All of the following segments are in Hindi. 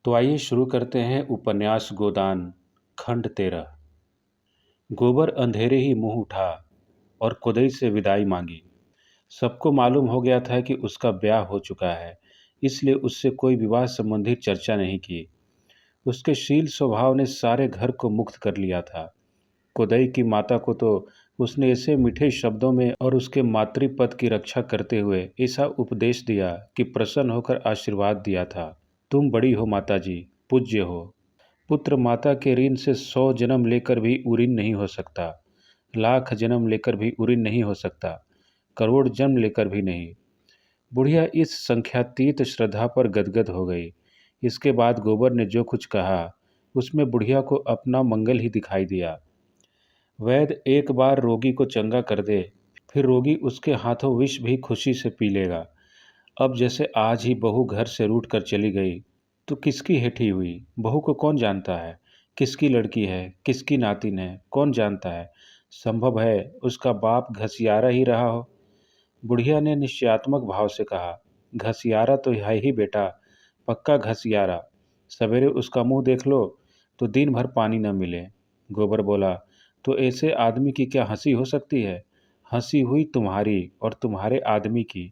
तो आइए शुरू करते हैं उपन्यास गोदान खंड 13। गोबर अंधेरे ही मुंह उठा और कुदई से विदाई मांगी। सबको मालूम हो गया था कि उसका ब्याह हो चुका है, इसलिए उससे कोई विवाह संबंधी चर्चा नहीं की। उसके शील स्वभाव ने सारे घर को मुक्त कर लिया था। कुदई की माता को तो उसने ऐसे मीठे शब्दों में और उसके मातृपद की रक्षा करते हुए ऐसा उपदेश दिया कि प्रसन्न होकर आशीर्वाद दिया था। तुम बड़ी हो माताजी, पूज्य हो। पुत्र माता के ऋण से 100 जन्म लेकर भी उऋण नहीं हो सकता, लाख जन्म लेकर भी उऋण नहीं हो सकता, करोड़ जन्म लेकर भी नहीं। बुढ़िया इस संख्यातीत श्रद्धा पर गदगद हो गई। इसके बाद गोबर ने जो कुछ कहा उसमें बुढ़िया को अपना मंगल ही दिखाई दिया। वैद्य एक बार रोगी को चंगा कर दे, फिर रोगी उसके हाथों विष भी खुशी से पी लेगा। अब जैसे आज ही बहू घर से रूठ कर चली गई, तो किसकी हेठी हुई बहू को कौन जानता है, किसकी लड़की है, किसकी नातिन है, कौन जानता है। संभव है उसका बाप घसियारा ही रहा हो। बुढ़िया ने निश्चयात्मक भाव से कहा, घसियारा तो है ही बेटा, पक्का घसियारा। सवेरे उसका मुंह देख लो तो दिन भर पानी न मिले। गोबर बोला, तो ऐसे आदमी की क्या हंसी हो सकती है। हंसी हुई तुम्हारी और तुम्हारे आदमी की।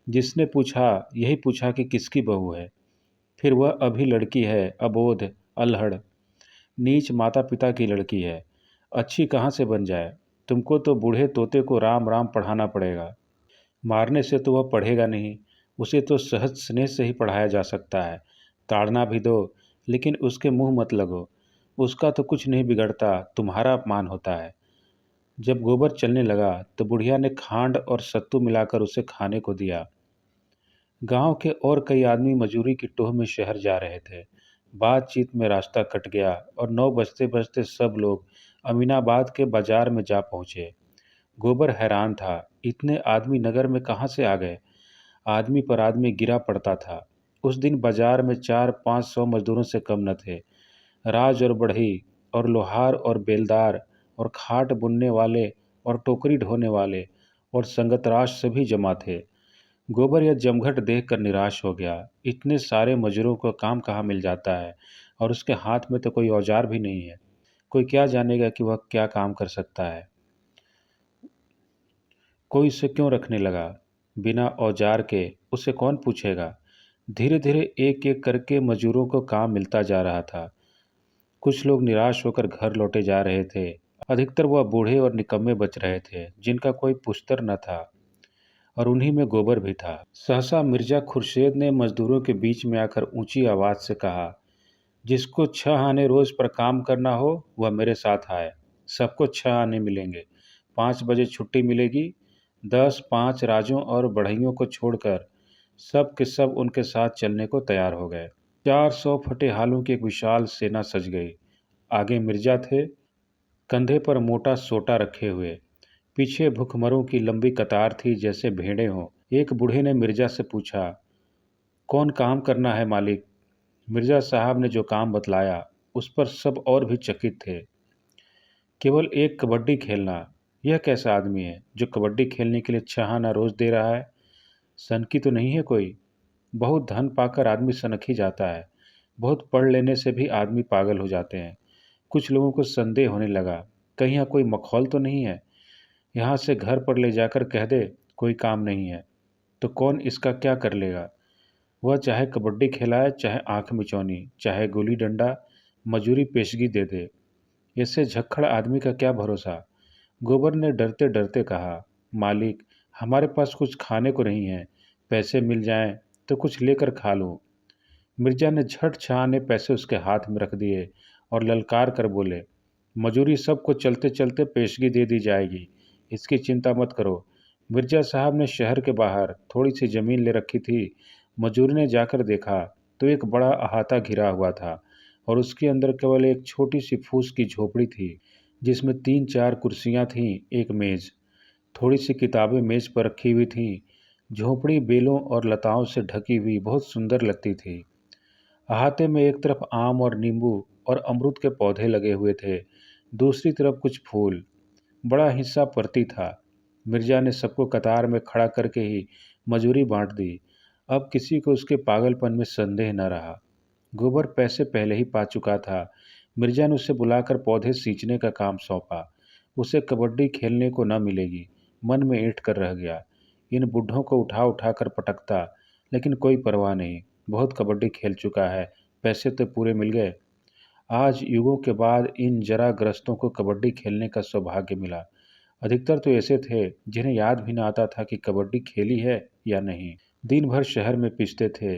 जिसने पूछा यही पूछा कि किसकी बहू है। फिर वह अभी लड़की है, अबोध, अल्हड़, नीच माता पिता की लड़की है। अच्छी कहाँ से बन जाए। तुमको तो बूढ़े तोते को राम राम पढ़ाना पड़ेगा। मारने से तो वह पढ़ेगा नहीं, उसे तो सहज स्नेह से ही पढ़ाया जा सकता है। ताड़ना भी दो, लेकिन उसके मुंह मत लगो। उसका तो कुछ नहीं बिगड़ता, तुम्हारा अपमान होता है। जब गोबर चलने लगा तो बुढ़िया ने खांड और सत्तू मिलाकर उसे खाने को दिया। गांव के और कई आदमी मजूरी की टोह में शहर जा रहे थे। बातचीत में रास्ता कट गया और 9 बजते बजते सब लोग अमीनाबाद के बाजार में जा पहुंचे। गोबर हैरान था, इतने आदमी नगर में कहाँ से आ गए। आदमी पर आदमी गिरा पड़ता था। उस दिन बाजार में 400-500 मजदूरों से कम न थे। राज और बढ़ई और लोहार और बेलदार और खाट बुनने वाले और टोकरी ढोने वाले और संगतराश सभी जमा थे। गोबर यह जमघट देखकर निराश हो गया। इतने सारे मजूरों को काम कहाँ मिल जाता है, और उसके हाथ में तो कोई औजार भी नहीं है। कोई क्या जानेगा कि वह क्या काम कर सकता है। कोई इसे क्यों रखने लगा बिना औजार के, उसे कौन पूछेगा। धीरे धीरे एक एक करके मजूरों को काम मिलता जा रहा था। कुछ लोग निराश होकर घर लौटे जा रहे थे। अधिकतर वह बूढ़े और निकम्मे बच रहे थे जिनका कोई पुश्तर न था, और उन्हीं में गोबर भी था। सहसा मिर्जा खुर्शेद ने मजदूरों के बीच में आकर ऊंची आवाज से कहा, जिसको 6 आने रोज पर काम करना हो वह मेरे साथ आए। सबको 6 आने मिलेंगे। 5 बजे छुट्टी मिलेगी। 10-5 राजों और बढ़इयों को छोड़कर सब के सब उनके साथ चलने को तैयार हो गए। 400 फटे हालों की एक विशाल सेना सज गई। आगे मिर्जा थे, कंधे पर मोटा सोटा रखे हुए। पीछे भूखमरों की लंबी कतार थी, जैसे भेड़ें हों। एक बूढ़े ने मिर्जा से पूछा, कौन काम करना है मालिक। मिर्जा साहब ने जो काम बतलाया उस पर सब और भी चकित थे। केवल एक कबड्डी खेलना। यह कैसा आदमी है जो कबड्डी खेलने के लिए 6 आना रोज दे रहा है। सनकी तो नहीं है कोई। बहुत धन पाकर आदमी सनक ही जाता है। बहुत पढ़ लेने से भी आदमी पागल हो जाते हैं। कुछ लोगों को संदेह होने लगा, कहीं यहाँ कोई मखौल तो नहीं है। यहाँ से घर पर ले जाकर कह दे कोई काम नहीं है, तो कौन इसका क्या कर लेगा। वह चाहे कबड्डी खिलाए, चाहे आंख मिचौनी, चाहे गुली डंडा, मजूरी पेशगी दे दे। ऐसे झक्खड़ आदमी का क्या भरोसा। गोबर ने डरते डरते कहा, मालिक हमारे पास कुछ खाने को नहीं है, पैसे मिल जाएं तो कुछ लेकर खा लूँ। मिर्जा ने झट छाने पैसे उसके हाथ में रख दिए और ललकार कर बोले, मजूरी सबको चलते चलते पेशगी दे दी जाएगी, इसकी चिंता मत करो। मिर्जा साहब ने शहर के बाहर थोड़ी सी जमीन ले रखी थी। मजूरी ने जाकर देखा तो एक बड़ा अहाता घिरा हुआ था और उसके अंदर केवल एक छोटी सी फूस की झोपड़ी थी, जिसमें 3-4 कुर्सियां थीं, एक मेज। थोड़ी सी किताबें मेज पर रखी हुई थीं। झोपड़ी बेलों और लताओं से ढकी हुई बहुत सुंदर लगती थी। अहाते में एक तरफ आम और नींबू और अमरूद के पौधे लगे हुए थे, दूसरी तरफ कुछ फूल। बड़ा हिस्सा परती था। मिर्जा ने सबको कतार में खड़ा करके ही मजूरी बांट दी। अब किसी को उसके पागलपन में संदेह न रहा। गोबर पैसे पहले ही पा चुका था। मिर्जा ने उसे बुलाकर पौधे सींचने का काम सौंपा। उसे कबड्डी खेलने को न मिलेगी, मन में ऐंठ कर रह गया। इन बुड्ढों को उठा उठा कर पटकता, लेकिन कोई परवाह नहीं। बहुत कबड्डी खेल चुका है, पैसे तो पूरे मिल गए। आज युगों के बाद इन जराग्रस्तों को कबड्डी खेलने का सौभाग्य मिला। अधिकतर तो ऐसे थे जिन्हें याद भी न आता था कि कबड्डी खेली है या नहीं। दिन भर शहर में पिसते थे,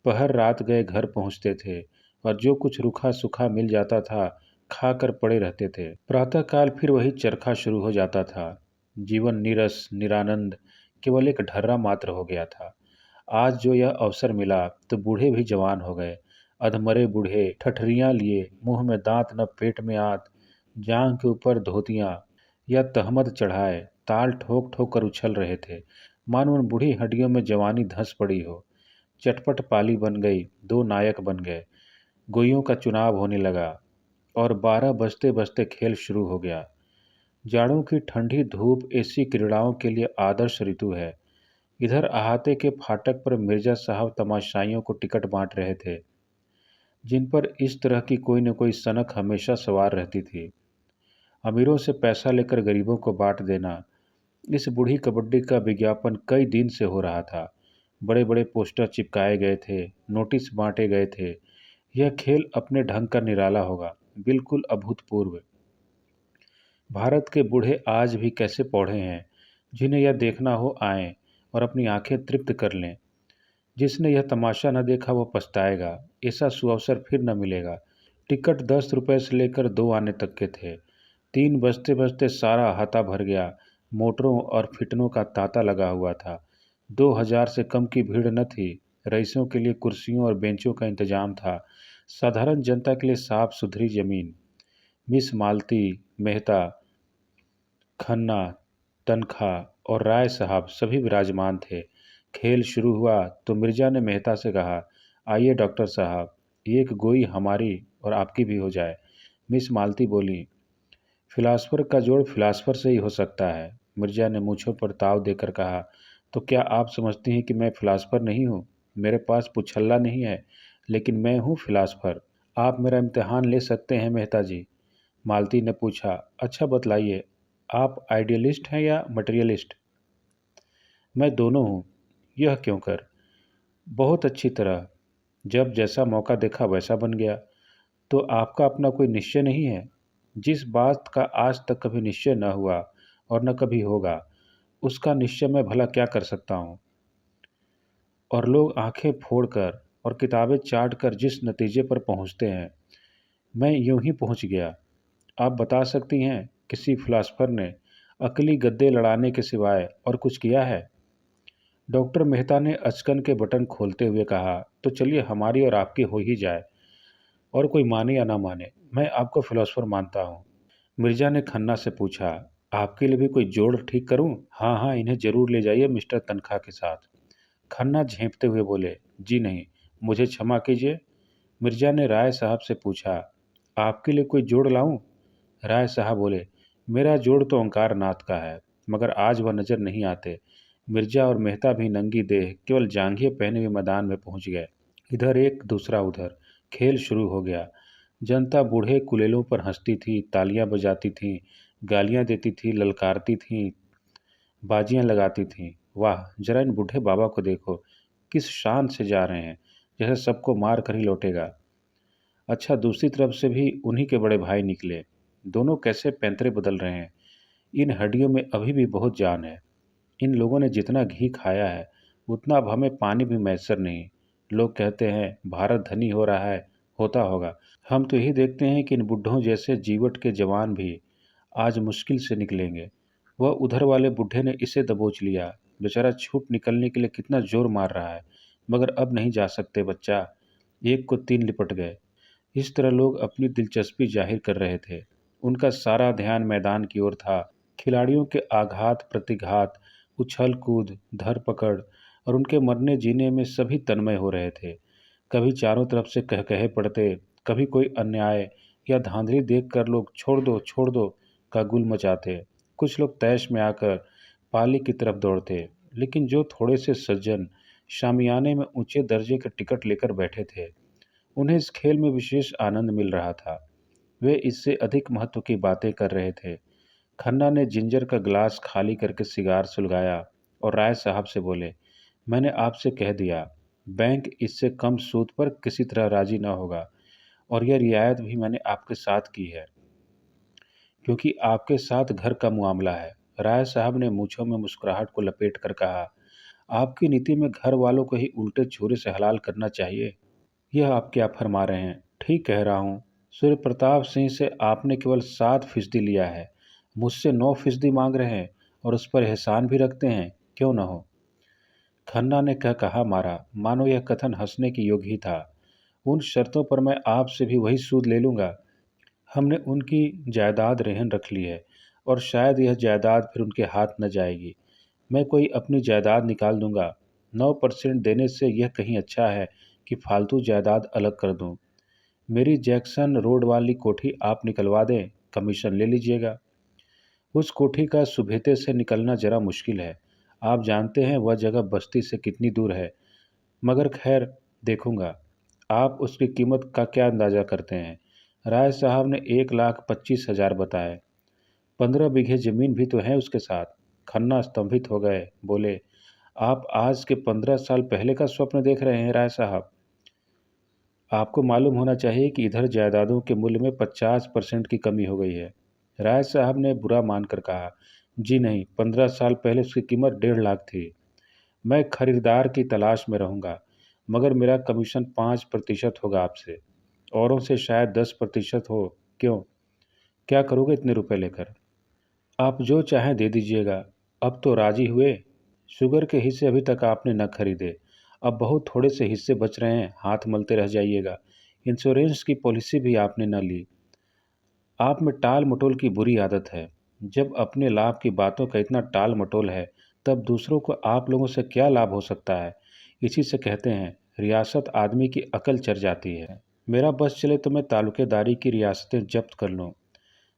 पहर रात गए घर पहुंचते थे और जो कुछ रूखा सूखा मिल जाता था खाकर पड़े रहते थे। प्रातःकाल फिर वही चरखा शुरू हो जाता था। जीवन नीरस निरानंद केवल एक ढर्रा मात्र हो गया था। आज जो यह अवसर मिला तो बूढ़े भी जवान हो गए। अधमरे बूढ़े ठठरियां लिए, मुंह में दांत न पेट में आत, जांघ के ऊपर धोतियां या तहमद चढ़ाए ताल ठोक ठोक कर उछल रहे थे, मानो उन बूढ़ी हड्डियों में जवानी धंस पड़ी हो। चटपट पाली बन गई, दो नायक बन गए। गोइयों का चुनाव होने लगा और 12 बजते बजते खेल शुरू हो गया। जाड़ों की ठंडी धूप ऐसी क्रीड़ाओं के लिए आदर्श ऋतु है। इधर अहाते के फाटक पर मिर्जा साहब तमाशाइयों को टिकट बांट रहे थे, जिन पर इस तरह की कोई न कोई सनक हमेशा सवार रहती थी। अमीरों से पैसा लेकर गरीबों को बांट देना, इस बूढ़ी कबड्डी का विज्ञापन कई दिन से हो रहा था। बड़े बड़े पोस्टर चिपकाए गए थे, नोटिस बांटे गए थे। यह खेल अपने ढंग का निराला होगा, बिल्कुल अभूतपूर्व। भारत के बूढ़े आज भी कैसे पौढ़े हैं। जिन्हें यह देखना हो आएं और अपनी आंखें तृप्त कर लें। जिसने यह तमाशा न देखा वह पछताएगा। ऐसा सुअवसर फिर न मिलेगा। टिकट 10 रुपए से लेकर 2 आने तक के थे। 3 बजते बजते सारा अहाता भर गया। मोटरों और फिटनों का तांता लगा हुआ था। 2000 से कम की भीड़ न थी। रईसों के लिए कुर्सियों और बेंचों का इंतजाम था। साधारण जनता के लिए साफ सुथरी जमीन। मिस मालती, मेहता, खन्ना, तनखा और राय साहब सभी विराजमान थे। खेल शुरू हुआ तो मिर्जा ने मेहता से कहा, आइए डॉक्टर साहब, एक गोई हमारी और आपकी भी हो जाए। मिस मालती बोली, फिलासफर का जोड़ फिलासफर से ही हो सकता है। मिर्जा ने मूँछों पर ताव देकर कहा, तो क्या आप समझती हैं कि मैं फिलासफर नहीं हूँ? मेरे पास पुछल्ला नहीं है, लेकिन मैं हूँ फिलासफर। आप मेरा इम्तिहान ले सकते हैं मेहता जी। मालती ने पूछा, अच्छा बतलाइए, आप आइडियलिस्ट हैं या मटेरियलिस्ट? मैं दोनों हूँ। यह क्यों कर? बहुत अच्छी तरह। जब जैसा मौका देखा वैसा बन गया। तो आपका अपना कोई निश्चय नहीं है? जिस बात का आज तक कभी निश्चय न हुआ और न कभी होगा, उसका निश्चय मैं भला क्या कर सकता हूँ? और लोग आंखें फोड़कर और किताबें चाट कर जिस नतीजे पर पहुँचते हैं, मैं यूं ही पहुँच गया। आप बता सकती हैं किसी फिलासफर ने अकली गद्दे लड़ाने के सिवाय और कुछ किया है? डॉक्टर मेहता ने अचकन के बटन खोलते हुए कहा, तो चलिए हमारी और आपकी हो ही जाए, और कोई माने या ना माने, मैं आपको फिलोसोफर मानता हूँ। मिर्जा ने खन्ना से पूछा, आपके लिए भी कोई जोड़ ठीक करूं? हाँ हाँ, इन्हें जरूर ले जाइए मिस्टर तनखा के साथ। खन्ना झेंपते हुए बोले, जी नहीं, मुझे क्षमा कीजिए। मिर्जा ने राय साहब से पूछा, आपके लिए कोई जोड़ लाऊं? राय साहब बोले, मेरा जोड़ तो ओंकार नाथ का है, मगर आज वह नजर नहीं आते। मिर्जा और मेहता भी नंगी देह केवल जांघिए पहने हुए मैदान में पहुंच गए। इधर एक दूसरा उधर। खेल शुरू हो गया। जनता बूढ़े कुलेलों पर हंसती थी, तालियां बजाती थी, गालियां देती थी, ललकारती थी, बाजियां लगाती थीं। वाह, जरा इन बूढ़े बाबा को देखो, किस शान से जा रहे हैं, जैसे सबको मार कर ही लौटेगा। अच्छा, दूसरी तरफ से भी उन्हीं के बड़े भाई निकले। दोनों कैसे पैंतरे बदल रहे हैं। इन हड्डियों में अभी भी बहुत जान है। इन लोगों ने जितना घी खाया है, उतना अब हमें पानी भी मैसर नहीं। लोग कहते हैं भारत धनी हो रहा है, होता होगा। हम तो यही देखते हैं कि इन बुड्ढों जैसे जीवट के जवान भी आज मुश्किल से निकलेंगे। वह उधर वाले बुड्ढे ने इसे दबोच लिया। बेचारा छूट निकलने के लिए कितना जोर मार रहा है, मगर अब नहीं जा सकते बच्चा। एक को 3 लिपट गए। इस तरह लोग अपनी दिलचस्पी जाहिर कर रहे थे। उनका सारा ध्यान मैदान की ओर था। खिलाड़ियों के आघात प्रतिघात, उछल कूद, धरपकड़ और उनके मरने जीने में सभी तन्मय हो रहे थे। कभी चारों तरफ से कहकहे पड़ते, कभी कोई अन्याय या धांधली देखकर लोग छोड़ दो का गुल मचाते। कुछ लोग तैश में आकर पाली की तरफ दौड़ते, लेकिन जो थोड़े से सज्जन शामियाने में ऊंचे दर्जे के टिकट लेकर बैठे थे, उन्हें इस खेल में विशेष आनंद मिल रहा था। वे इससे अधिक महत्व की बातें कर रहे थे। खन्ना ने जिंजर का ग्लास खाली करके सिगार सुलगाया और राय साहब से बोले, मैंने आपसे कह दिया, बैंक इससे कम सूद पर किसी तरह राजी न होगा, और यह रियायत भी मैंने आपके साथ की है, क्योंकि आपके साथ घर का मामला है। राय साहब ने मूंछों में मुस्कुराहट को लपेट कर कहा, आपकी नीति में घर वालों को ही उल्टे छुरे से हलाल करना चाहिए। यह आप क्या फरमा रहे हैं? ठीक कह रहा हूँ। सूर्य प्रताप सिंह से आपने केवल 7% लिया है, मुझसे 9% मांग रहे हैं और उस पर एहसान भी रखते हैं। क्यों न हो? खन्ना ने कहा मारा, मानो यह कथन हंसने के योग्य ही था। उन शर्तों पर मैं आपसे भी वही सूद ले लूंगा। हमने उनकी जायदाद रेहन रख ली है और शायद यह जायदाद फिर उनके हाथ न जाएगी। मैं कोई अपनी जायदाद निकाल दूंगा। 9% देने से यह कहीं अच्छा है कि फालतू जायदाद अलग कर दूं। मेरी जैक्सन रोड वाली कोठी आप निकलवा दें, कमीशन ले लीजिएगा। उस कोठी का सुबेते से निकलना जरा मुश्किल है। आप जानते हैं वह जगह बस्ती से कितनी दूर है, मगर खैर देखूंगा। आप उसकी कीमत का क्या अंदाजा करते हैं? राय साहब ने 1,25,000 बताए। 15 बीघे जमीन भी तो है उसके साथ। खन्ना स्तंभित हो गए, बोले, आप आज के 15 साल पहले का स्वप्न देख रहे हैं राय साहब। आपको मालूम होना चाहिए कि इधर जायदादों के मूल्य में 50% की कमी हो गई है। राय साहब ने बुरा मानकर कहा, जी नहीं, 15 साल पहले उसकी कीमत 1.5 लाख थी। मैं खरीदार की तलाश में रहूंगा, मगर मेरा कमीशन 5% होगा आपसे, औरों से शायद 10% हो। क्यों? क्या करोगे इतने रुपए लेकर? आप जो चाहें दे दीजिएगा। अब तो राजी हुए। शुगर के हिस्से अभी तक आपने न खरीदे। अब बहुत थोड़े से हिस्से बच रहे हैं, हाथ मलते रह जाइएगा। इंश्योरेंस की पॉलिसी भी आपने न ली। आप में टाल मटोल की बुरी आदत है। जब अपने लाभ की बातों का इतना टाल मटोल है, तब दूसरों को आप लोगों से क्या लाभ हो सकता है? इसी से कहते हैं, रियासत आदमी की अकल चढ़ जाती है। मेरा बस चले तो मैं तालुकेदारी की रियासतें जब्त कर लूं।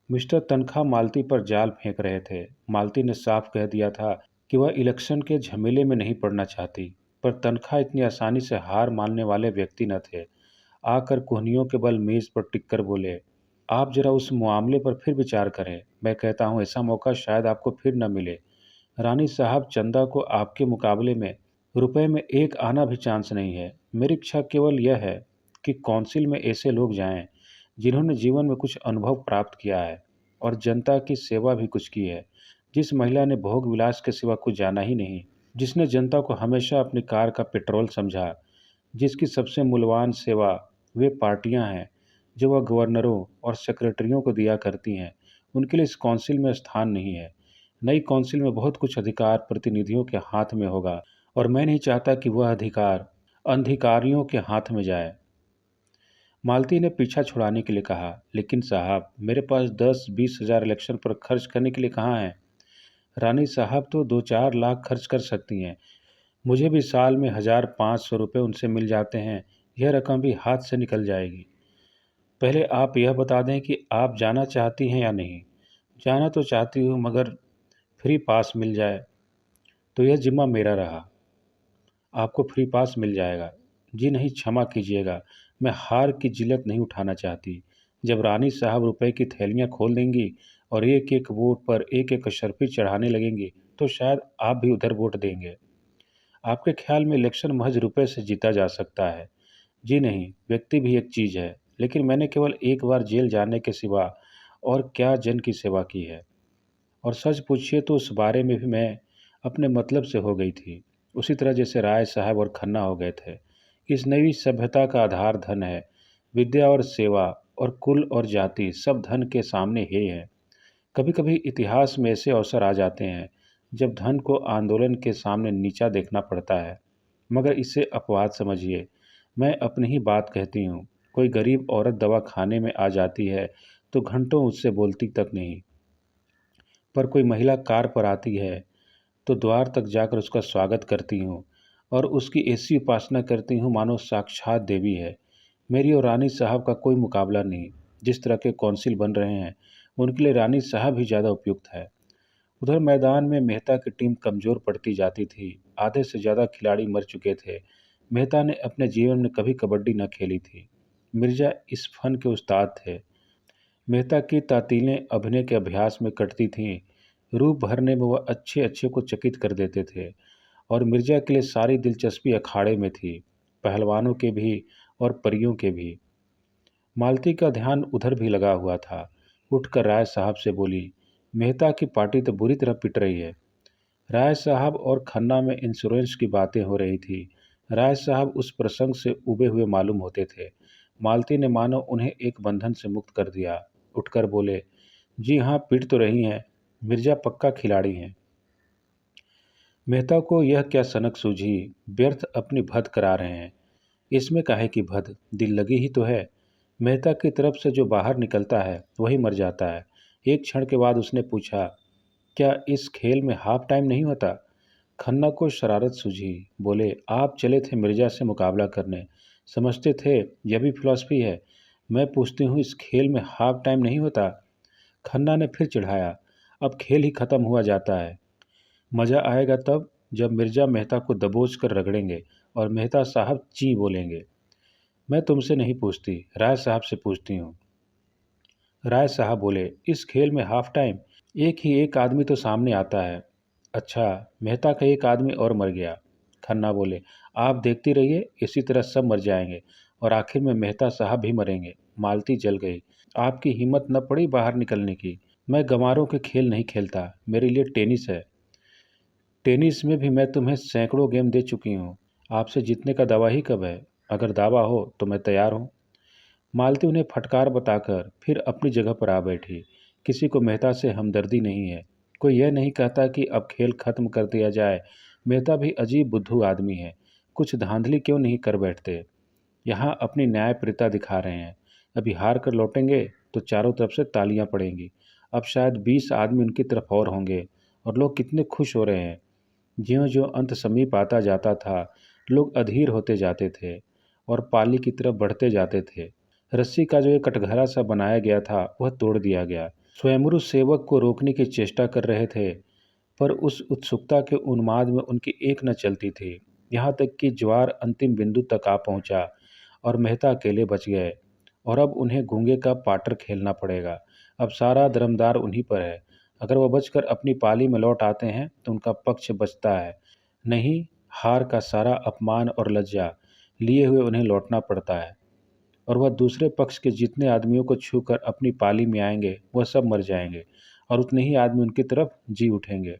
मिस्टर तनखा मालती पर जाल फेंक रहे थे। मालती ने साफ कह दिया था कि वह इलेक्शन के झमेले में नहीं पड़ना चाहती, पर तनखा इतनी आसानी से हार मानने वाले व्यक्ति न थे। आकर कोहनियों के बल मेज पर टिककर बोले, आप जरा उस मामले पर फिर विचार करें। मैं कहता हूँ ऐसा मौका शायद आपको फिर न मिले। रानी साहब, चंदा को आपके मुकाबले में रुपए में एक आना भी चांस नहीं है। मेरी इच्छा केवल यह है कि काउंसिल में ऐसे लोग जाएं जिन्होंने जीवन में कुछ अनुभव प्राप्त किया है और जनता की सेवा भी कुछ की है। जिस महिला ने भोग विलास के सिवा कुछ जाना ही नहीं, जिसने जनता को हमेशा अपनी कार का पेट्रोल समझा, जिसकी सबसे मूल्यवान सेवा वे पार्टियां हैं जो वह गवर्नरों और सेक्रेटरियों को दिया करती हैं, उनके लिए इस काउंसिल में स्थान नहीं है। नई काउंसिल में बहुत कुछ अधिकार प्रतिनिधियों के हाथ में होगा, और मैं नहीं चाहता कि वह अधिकार अंधिकारियों के हाथ में जाए। मालती ने पीछा छुड़ाने के लिए कहा, लेकिन साहब, मेरे पास 10-20 हज़ार इलेक्शन पर खर्च करने के लिए कहाँ है? रानी साहब तो 2-4 लाख खर्च कर सकती हैं। मुझे भी साल में 1,000-1,500 रुपये उनसे मिल जाते हैं। यह रकम भी हाथ से निकल जाएगी। पहले आप यह बता दें कि आप जाना चाहती हैं या नहीं। जाना तो चाहती हूँ, मगर फ्री पास मिल जाए तो यह जिम्मा मेरा रहा। आपको फ्री पास मिल जाएगा। जी नहीं, क्षमा कीजिएगा, मैं हार की जिल्लत नहीं उठाना चाहती। जब रानी साहब रुपए की थैलियां खोल देंगी और एक एक वोट पर एक एक अशर्फी चढ़ाने लगेंगी, तो शायद आप भी उधर वोट देंगे। आपके ख्याल में इलेक्शन महज रुपए से जीता जा सकता है? जी नहीं, व्यक्ति भी एक चीज़ है। लेकिन मैंने केवल एक बार जेल जाने के सिवा और क्या जन की सेवा की है? और सच पूछिए तो उस बारे में भी मैं अपने मतलब से हो गई थी, उसी तरह जैसे राय साहब और खन्ना हो गए थे। इस नई सभ्यता का आधार धन है। विद्या और सेवा और कुल और जाति सब धन के सामने हे हैं। कभी कभी इतिहास में ऐसे अवसर आ जाते हैं जब धन को आंदोलन के सामने नीचा देखना पड़ता है, मगर इसे अपवाद समझिए। मैं अपनी ही बात कहती हूँ। कोई गरीब औरत दवा खाने में आ जाती है तो घंटों उससे बोलती तक नहीं, पर कोई महिला कार पर आती है तो द्वार तक जाकर उसका स्वागत करती हूँ और उसकी ऐसी उपासना करती हूँ मानो साक्षात देवी है। मेरी और रानी साहब का कोई मुकाबला नहीं। जिस तरह के कौंसिल बन रहे हैं, उनके लिए रानी साहब ही ज़्यादा उपयुक्त है। उधर मैदान में मेहता की टीम कमज़ोर पड़ती जाती थी। आधे से ज़्यादा खिलाड़ी मर चुके थे। मेहता ने अपने जीवन में कभी कबड्डी न खेली थी। मिर्जा इस फन के उस्ताद थे। मेहता की तातीलें अभिनय के अभ्यास में कटती थीं। रूप भरने में वह अच्छे अच्छे को चकित कर देते थे। और मिर्जा के लिए सारी दिलचस्पी अखाड़े में थी, पहलवानों के भी और परियों के भी। मालती का ध्यान उधर भी लगा हुआ था। उठकर राय साहब से बोली, मेहता की पार्टी तो बुरी तरह पिट रही है। राय साहब और खन्ना में इंश्योरेंस की बातें हो रही थी। राय साहब उस प्रसंग से उबे हुए मालूम होते थे। मालती ने मानो उन्हें एक बंधन से मुक्त कर दिया। उठकर बोले, जी हाँ, पिट तो रही हैं। मिर्जा पक्का खिलाड़ी हैं। मेहता को यह क्या सनक सूझी, व्यर्थ अपनी भद करा रहे हैं। इसमें काहे की भद, दिल लगी ही तो है। मेहता की तरफ से जो बाहर निकलता है वही मर जाता है। एक क्षण के बाद उसने पूछा, क्या इस खेल में हाफ टाइम नहीं होता? खन्ना को शरारत सूझी। बोले, आप चले थे मिर्जा से मुकाबला करने, समझते थे यह भी फिलॉसफी है। मैं पूछती हूँ, इस खेल में हाफ टाइम नहीं होता? खन्ना ने फिर चिढ़ाया, अब खेल ही खत्म हुआ जाता है। मज़ा आएगा तब जब मिर्जा मेहता को दबोच कर रगड़ेंगे और मेहता साहब ची बोलेंगे। मैं तुमसे नहीं पूछती, राय साहब से पूछती हूँ। राय साहब बोले, इस खेल में हाफ टाइम? एक ही एक आदमी तो सामने आता है। अच्छा, मेहता का एक आदमी और मर गया। खन्ना बोले, आप देखती रहिए, इसी तरह सब मर जाएंगे और आखिर में मेहता साहब भी मरेंगे। मालती जल गई। आपकी हिम्मत न पड़ी बाहर निकलने की? मैं गंवारों के खेल नहीं खेलता, मेरे लिए टेनिस है। टेनिस में भी मैं तुम्हें सैकड़ों गेम दे चुकी हूँ। आपसे जीतने का दावा ही कब है? अगर दावा हो तो मैं तैयार हूँ। मालती उन्हें फटकार बताकर फिर अपनी जगह पर आ बैठी। किसी को मेहता से हमदर्दी नहीं है। कोई यह नहीं कहता कि अब खेल खत्म कर दिया जाए। मेहता भी अजीब बुद्धू आदमी है। कुछ धांधली क्यों नहीं कर बैठते? यहाँ अपनी न्यायप्रियता दिखा रहे हैं। अभी हार कर लौटेंगे तो चारों तरफ से तालियां पड़ेंगी। अब शायद 20 आदमी उनकी तरफ और होंगे और लोग कितने खुश हो रहे हैं। ज्यों-ज्यों अंत समीप आता जाता था, लोग अधीर होते जाते थे और पाली की तरफ बढ़ते जाते थे। रस्सी का जो एक कटघरा सा बनाया गया था, वह तोड़ दिया गया। स्वयंभू सेवक को रोकने की चेष्टा कर रहे थे, पर उस उत्सुकता के उन्माद में उनकी एक न चलती थी। यहाँ तक कि ज्वार अंतिम बिंदु तक आ पहुँचा और मेहता अकेले बच गए। और अब उन्हें गूंगे का पाटर खेलना पड़ेगा। अब सारा दरमदार उन्हीं पर है। अगर वह बचकर अपनी पाली में लौट आते हैं तो उनका पक्ष बचता है। नहीं, हार का सारा अपमान और लज्जा लिए हुए उन्हें लौटना पड़ता है। और वह दूसरे पक्ष के जितने आदमियों को छूकर अपनी पाली में आएंगे वह सब मर जाएंगे और उतने ही आदमी उनकी तरफ जी उठेंगे।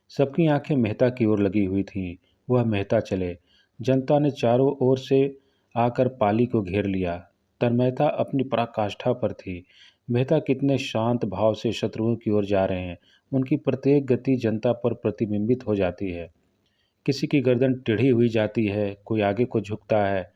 सबकी आंखें मेहता की ओर लगी हुई थीं। वह मेहता चले। जनता ने चारों ओर से आकर पाली को घेर लिया। तन्मयता अपनी पराकाष्ठा पर थी। मेहता कितने शांत भाव से शत्रुओं की ओर जा रहे हैं। उनकी प्रत्येक गति जनता पर प्रतिबिंबित हो जाती है। किसी की गर्दन टेढ़ी हुई जाती है, कोई आगे को झुकता है।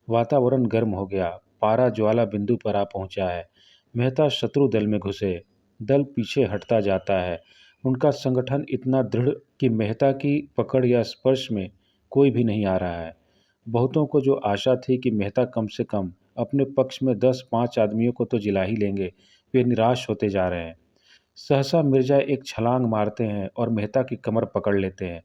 वातावरण गर्म हो गया। पारा ज्वाला बिंदु पर आ पहुंचा है। मेहता शत्रु दल में घुसे। दल पीछे हटता जाता है। उनका संगठन इतना दृढ़ कि मेहता की पकड़ या स्पर्श में कोई भी नहीं आ रहा है। बहुतों को जो आशा थी कि मेहता कम से कम अपने पक्ष में 10-5 आदमियों को तो जिला ही लेंगे, वे निराश होते जा रहे हैं। सहसा मिर्जा एक छलांग मारते हैं और मेहता की कमर पकड़ लेते हैं।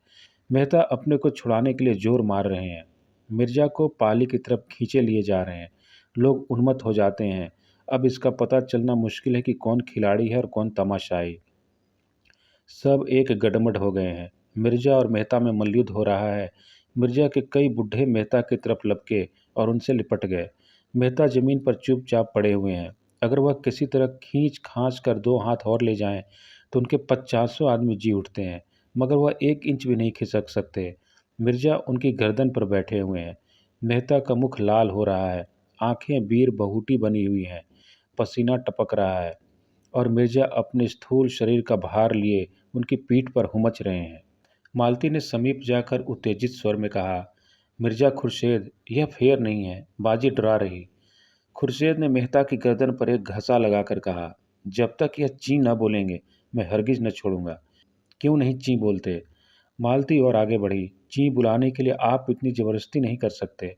मेहता अपने को छुड़ाने के लिए जोर मार रहे हैं। मिर्जा को पाली की तरफ खींचे लिए जा रहे हैं। लोग उन्मत्त हो जाते हैं। अब इसका पता चलना मुश्किल है कि कौन खिलाड़ी है और कौन तमाशाई। सब एक गडमड हो गए हैं। मिर्जा और मेहता में मल्लयुद्ध हो रहा है। मिर्जा के कई बुढ़े मेहता की तरफ लपके और उनसे लिपट गए। मेहता जमीन पर चुपचाप पड़े हुए हैं। अगर वह किसी तरह खींच खांच कर 2 हाथ और ले जाएं, तो उनके 50 आदमी जी उठते हैं, मगर वह 1 इंच भी नहीं खिसक सकते। मिर्जा उनकी गर्दन पर बैठे हुए हैं। मेहता का मुख लाल हो रहा है। आंखें बीर बहुटी बनी हुई हैं। पसीना टपक रहा है और मिर्जा अपने स्थूल शरीर का भार लिए उनकी पीठ पर हुमच रहे हैं। मालती ने समीप जाकर उत्तेजित स्वर में कहा, मिर्जा खुर्शेद, यह फेयर नहीं है, बाजी डरा रही। खुर्शेद ने मेहता की गर्दन पर एक घसा लगाकर कहा, जब तक यह ची न बोलेंगे मैं हरगिज न छोड़ूंगा। क्यों नहीं ची बोलते? मालती और आगे बढ़ी। ची बुलाने के लिए आप इतनी जबरदस्ती नहीं कर सकते।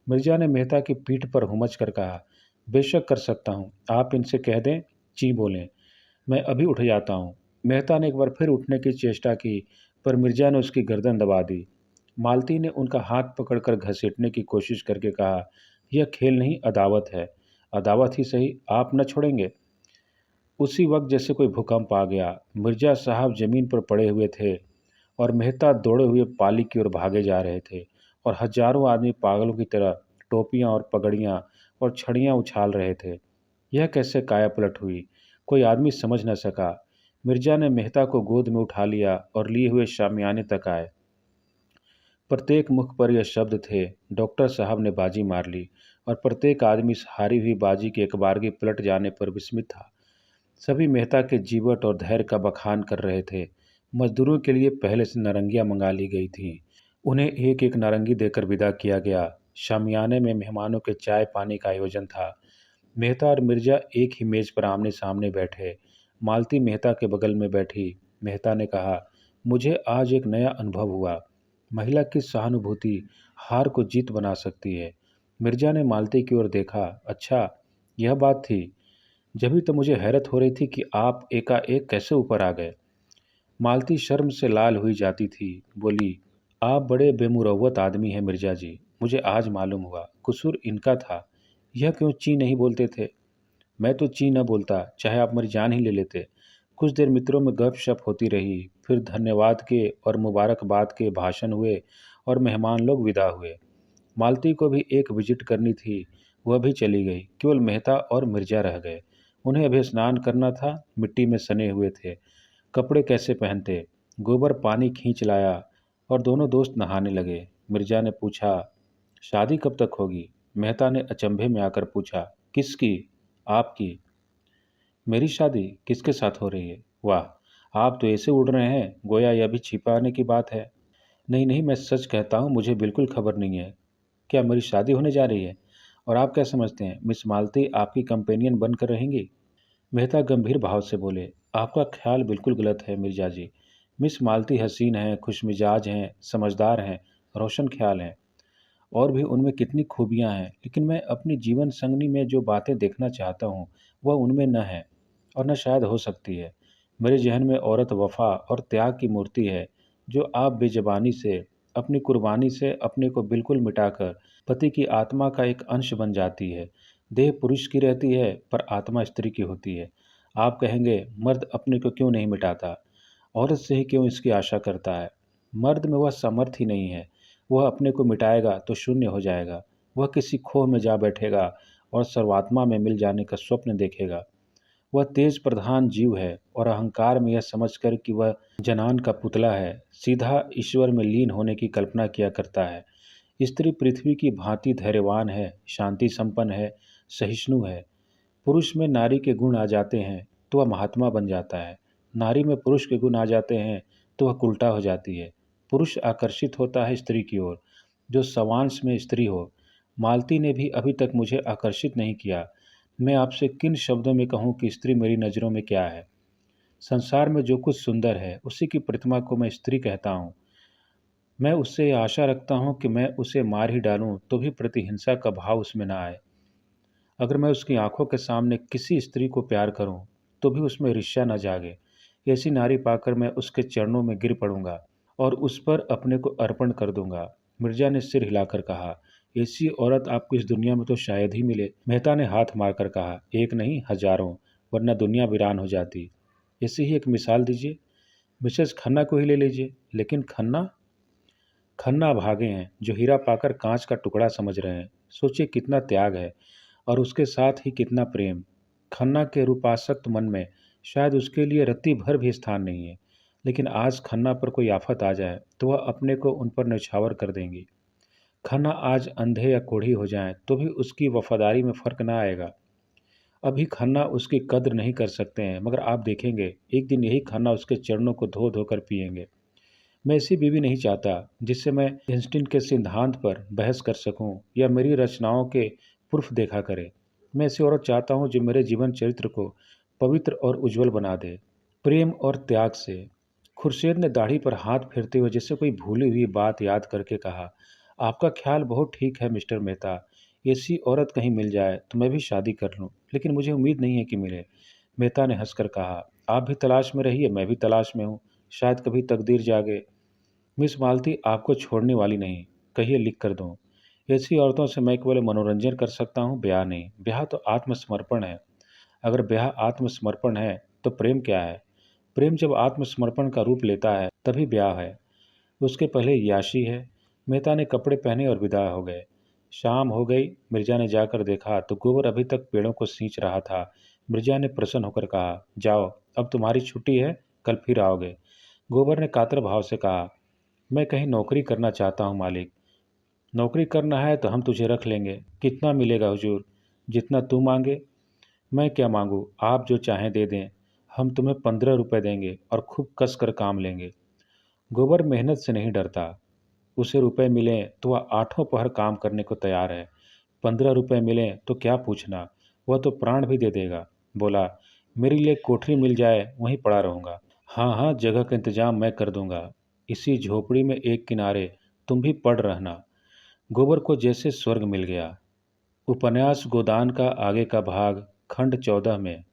मिर्जा ने मेहता की पीठ पर हुमच कर कहा, बेशक कर सकता हूँ, आप इनसे कह दें ची बोलें, मैं अभी उठ जाता हूँ। मेहता ने एक बार फिर उठने की चेष्टा की, पर मिर्जा ने उसकी गर्दन दबा दी। मालती ने उनका हाथ पकड़कर घसीटने की कोशिश करके कहा, यह खेल नहीं, अदावत है। अदावत ही सही, आप न छोड़ेंगे? उसी वक्त जैसे कोई भूकंप आ गया। मिर्जा साहब जमीन पर पड़े हुए थे और मेहता दौड़े हुए पाली की ओर भागे जा रहे थे, और हजारों आदमी पागलों की तरह टोपियां और पगड़ियां और छड़ियां उछाल रहे थे। यह कैसे काया पलट हुई, कोई आदमी समझ न सका। मिर्जा ने मेहता को गोद में उठा लिया और लिए हुए शामियाने तक आए। प्रत्येक मुख पर यह शब्द थे, डॉक्टर साहब ने बाजी मार ली। और प्रत्येक आदमी इस हारी हुई बाजी के एकबारगी पलट जाने पर विस्मित था। सभी मेहता के जीवट और धैर्य का बखान कर रहे थे। मजदूरों के लिए पहले से नारंगियां मंगा ली गई थीं। उन्हें एक एक नारंगी देकर विदा किया गया। शामियाने में मेहमानों के चाय पानी का आयोजन था। मेहता और मिर्जा एक ही मेज पर आमने सामने बैठे। मालती मेहता के बगल में बैठी। मेहता ने कहा, मुझे आज एक नया अनुभव हुआ। महिला की सहानुभूति हार को जीत बना सकती है। मिर्जा ने मालती की ओर देखा। अच्छा, यह बात थी। जभी तो मुझे हैरत हो रही थी कि आप एकाएक कैसे ऊपर आ गए। मालती शर्म से लाल हुई जाती थी। बोली, आप बड़े बेमुरौवत आदमी हैं मिर्जा जी। मुझे आज मालूम हुआ, कसूर इनका था। यह क्यों ची नहीं बोलते थे? मैं तो ची न बोलता, चाहे आप मेरी जान ही ले लेते। कुछ देर मित्रों में गपशप होती रही। फिर धन्यवाद के और मुबारकबाद के भाषण हुए और मेहमान लोग विदा हुए। मालती को भी एक विजिट करनी थी, वह भी चली गई। केवल मेहता और मिर्जा रह गए। उन्हें अभी स्नान करना था, मिट्टी में सने हुए थे। कपड़े कैसे पहनते? गोबर पानी खींच लाया और दोनों दोस्त नहाने लगे। मिर्जा ने पूछा, शादी कब तक होगी? मेहता ने अचंभे में आकर पूछा, किसकी? आपकी। मेरी शादी किसके साथ हो रही है? वाह, आप तो ऐसे उड़ रहे हैं गोया यह भी छिपाने की बात है। नहीं नहीं, मैं सच कहता हूँ, मुझे बिल्कुल खबर नहीं है। क्या मेरी शादी होने जा रही है? और आप क्या समझते हैं, मिस मालती आपकी कंपेनियन बनकर रहेंगी? मेहता गंभीर भाव से बोले, आपका ख्याल बिल्कुल गलत है मिर्जा जी। मिस मालती हसीन हैं, खुशमिजाज हैं, समझदार हैं, रोशन ख्याल हैं, और भी उनमें कितनी खूबियां हैं। लेकिन मैं अपनी जीवन संगनी में जो बातें देखना चाहता हूँ वह उनमें न है, और न शायद हो सकती है। मेरे जहन में औरत वफा और त्याग की मूर्ति है, जो आप बेजबानी से, अपनी कुर्बानी से अपने को बिल्कुल मिटाकर पति की आत्मा का एक अंश बन जाती है। देह पुरुष की रहती है पर आत्मा स्त्री की होती है। आप कहेंगे, मर्द अपने को क्यों नहीं मिटाता, औरत से ही क्यों इसकी आशा करता है? मर्द में वह सामर्थ्य ही नहीं है। वह अपने को मिटाएगा तो शून्य हो जाएगा। वह किसी खोह में जा बैठेगा और सर्वात्मा में मिल जाने का स्वप्न देखेगा। वह तेज प्रधान जीव है और अहंकार में यह समझकर कि वह जनान का पुतला है, सीधा ईश्वर में लीन होने की कल्पना किया करता है। स्त्री पृथ्वी की भांति धैर्यवान है, शांति संपन्न है, सहिष्णु है। पुरुष में नारी के गुण आ जाते हैं तो वह महात्मा बन जाता है। नारी में पुरुष के गुण आ जाते हैं तो वह उल्टा हो जाती है। पुरुष आकर्षित होता है स्त्री की ओर, जो सवांश में स्त्री हो। मालती ने भी अभी तक मुझे आकर्षित नहीं किया। मैं आपसे किन शब्दों में कहूँ कि स्त्री मेरी नज़रों में क्या है? संसार में जो कुछ सुंदर है उसी की प्रतिमा को मैं स्त्री कहता हूँ। मैं उससे यह आशा रखता हूँ कि मैं उसे मार ही डालूं तो भी प्रतिहिंसा का भाव उसमें न आए। अगर मैं उसकी आंखों के सामने किसी स्त्री को प्यार करूं तो भी उसमें ईर्ष्या न जागे। ऐसी नारी पाकर मैं उसके चरणों में गिर पड़ूंगा और उस पर अपने को अर्पण कर दूंगा। मिर्जा ने सिर हिलाकर कहा, ऐसी औरत आपको इस दुनिया में तो शायद ही मिले। मेहता ने हाथ मारकर कहा, एक नहीं हजारों, वरना दुनिया वीरान हो जाती। ऐसी ही एक मिसाल दीजिए। मिसेस खन्ना को ही ले लीजिए। लेकिन खन्ना? खन्ना अभागे हैं जो हीरा पाकर कांच का टुकड़ा समझ रहे हैं। सोचिए कितना त्याग है और उसके साथ ही कितना प्रेम। खन्ना के रूपासक्त मन में शायद उसके लिए रत्ती भर भी स्थान नहीं है। लेकिन आज खन्ना पर कोई आफत आ जाए तो वह अपने को उन पर न्यौछावर कर देंगी। खन्ना आज अंधे या कोढ़ी हो जाएं तो भी उसकी वफादारी में फर्क ना आएगा। अभी खन्ना उसकी कद्र नहीं कर सकते हैं, मगर आप देखेंगे एक दिन यही खन्ना उसके चरणों को धो धोकर पिएंगे। मैं ऐसी बीवी नहीं चाहता जिससे मैं इंस्टीन के सिद्धांत पर बहस कर सकूं या मेरी रचनाओं के प्रूफ देखा करे। मैं ऐसी औरत चाहता हूं जो मेरे जीवन चरित्र को पवित्र और उज्जवल बना दे, प्रेम और त्याग से। खुर्शीद ने दाढ़ी पर हाथ फेरते हुए जैसे कोई भूली हुई बात याद करके कहा, आपका ख्याल बहुत ठीक है मिस्टर मेहता। ऐसी औरत कहीं मिल जाए तो मैं भी शादी कर लूं, लेकिन मुझे उम्मीद नहीं है कि मिले। मेहता ने हंसकर कहा, आप भी तलाश में रहिए, मैं भी तलाश में हूँ। शायद कभी तकदीर जागे। मिस मालती आपको छोड़ने वाली नहीं, कहिए लिख कर दूं। ऐसी औरतों से मैं केवल मनोरंजन कर सकता हूँ, ब्याह नहीं। ब्याह तो आत्मसमर्पण है। अगर ब्याह आत्मसमर्पण है तो प्रेम क्या है? प्रेम जब आत्मसमर्पण का रूप लेता है तभी ब्याह है। उसके पहले याशी है। मेहता ने कपड़े पहने और विदा हो गए। शाम हो गई। मिर्जा ने जाकर देखा तो गोबर अभी तक पेड़ों को सींच रहा था। मिर्जा ने प्रसन्न होकर कहा, जाओ, अब तुम्हारी छुट्टी है, कल फिर आओगे। गोबर ने कातर भाव से कहा, मैं कहीं नौकरी करना चाहता हूँ मालिक। नौकरी करना है तो हम तुझे रख लेंगे। कितना मिलेगा हुजूर? जितना तू मांगे। मैं क्या मांगू, आप जो चाहें दे दें। हम तुम्हें 15 रुपए देंगे और खूब कस कर काम लेंगे। गोबर मेहनत से नहीं डरता। उसे रुपए मिलें तो वह आठों पहर काम करने को तैयार है। 15 रुपए मिलें तो क्या पूछना, वह तो प्राण भी दे देगा। बोला, मेरे लिए कोठरी मिल जाए, वहीं पड़ा रहूंगा। हाँ हाँ, जगह का इंतजाम मैं कर दूंगा। इसी झोपड़ी में एक किनारे तुम भी पड़ रहना। गोबर को जैसे स्वर्ग मिल गया। उपन्यास गोदान का आगे का भाग खंड 14 में